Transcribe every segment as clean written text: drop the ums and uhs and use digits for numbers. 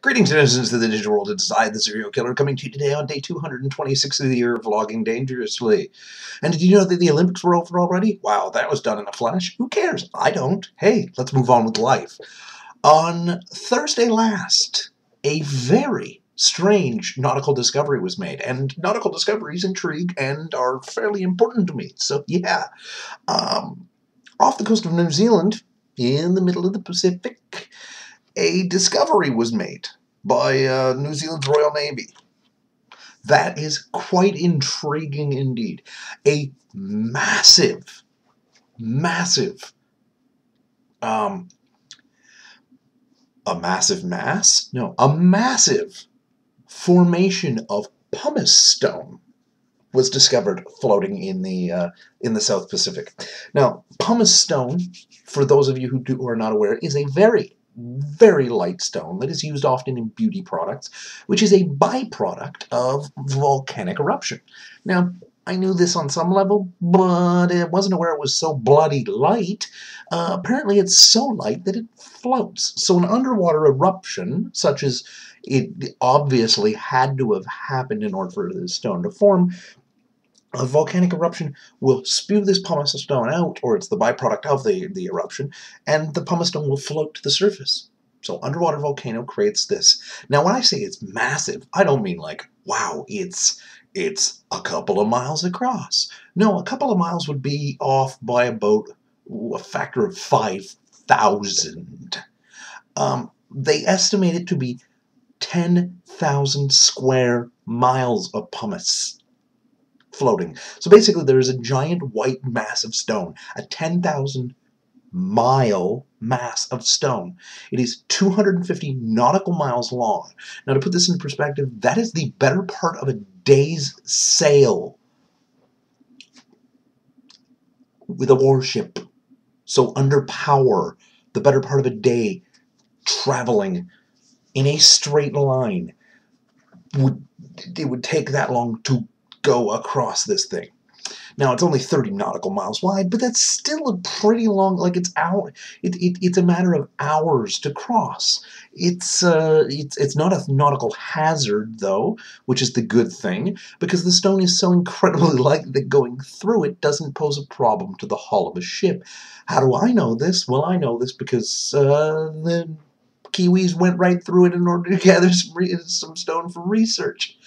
Greetings, citizens of the digital world inside the serial killer, coming to you today on day 226 of the year of vlogging dangerously. And did you know that the Olympics were over already? Wow, that was done in a flash. Who cares? I don't. Hey, let's move on with life. On Thursday last, a very strange nautical discovery was made, and nautical discoveries intrigue and are fairly important to me. So yeah, off the coast of New Zealand, in the middle of the Pacific, a discovery was made by New Zealand's Royal Navy. That is quite intriguing indeed. A massive, massive, a massive mass? No, a massive formation of pumice stone was discovered floating in the South Pacific. Now, pumice stone, for those of you who are not aware, is a very light stone that is used often in beauty products, which is a byproduct of volcanic eruption. Now, I knew this on some level, but I wasn't aware it was so bloody light. Apparently, it's so light that it floats. So an underwater eruption, such as it obviously had to have happened in order for this stone to form, a volcanic eruption will spew this pumice stone out, or it's the byproduct of the eruption, and the pumice stone will float to the surface. So underwater volcano creates this. Now, when I say it's massive, I don't mean like, wow, it's a couple of miles across. No, a couple of miles would be off by about a factor of 5,000. They estimate it to be 10,000 square miles of pumice floating. So basically there is a giant white mass of stone, a 10,000 mile mass of stone. It is 250 nautical miles long. Now, to put this in perspective, that is the better part of a day's sail with a warship. So under power, the better part of a day traveling in a straight line. It would take that long to go across this thing. Now, it's only 30 nautical miles wide, but that's still a pretty long, like it's a matter of hours to cross. It's not a nautical hazard, though, which is the good thing, because the stone is so incredibly light that going through it doesn't pose a problem to the hull of a ship. How do I know this? Well, I know this because the Kiwis went right through it in order to gather some stone for research.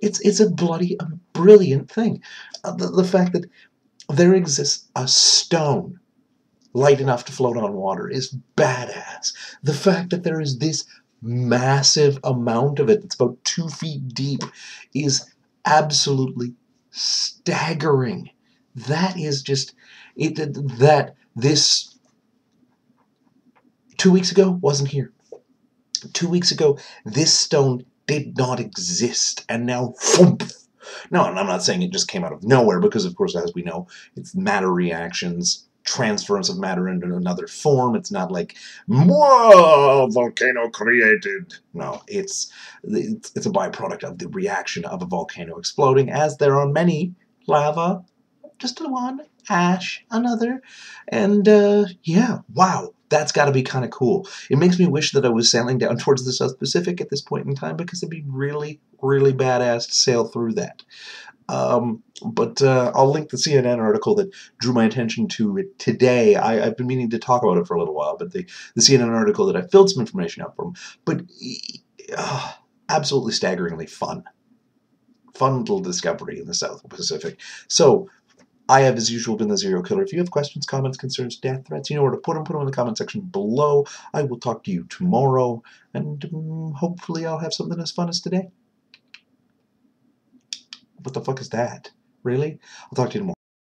It's a bloody brilliant thing. The fact that there exists a stone light enough to float on water is badass. The fact that there is this massive amount of it, it's about 2 feet deep, is absolutely staggering. That is just this 2 weeks ago wasn't here. 2 weeks ago, this stone did not exist, and now, thump. No, and I'm not saying it just came out of nowhere, because, of course, as we know, it's matter reactions, transference of matter into another form. It's not like, whoa, volcano created. No, it's a byproduct of the reaction of a volcano exploding, as there are many lava, just one, ash, another, and yeah, wow. That's got to be kind of cool. It makes me wish that I was sailing down towards the South Pacific at this point in time, because it'd be really, really badass to sail through that. But I'll link the CNN article that drew my attention to it today. I've been meaning to talk about it for a little while, but the CNN article that I filled some information out from. But absolutely staggeringly fun. Fun little discovery in the South Pacific. So, I have, as usual, been the Serial Killer. If you have questions, comments, concerns, death threats, you know where to put them in the comment section below. I will talk to you tomorrow, and hopefully I'll have something as fun as today. What the fuck is that? Really? I'll talk to you tomorrow.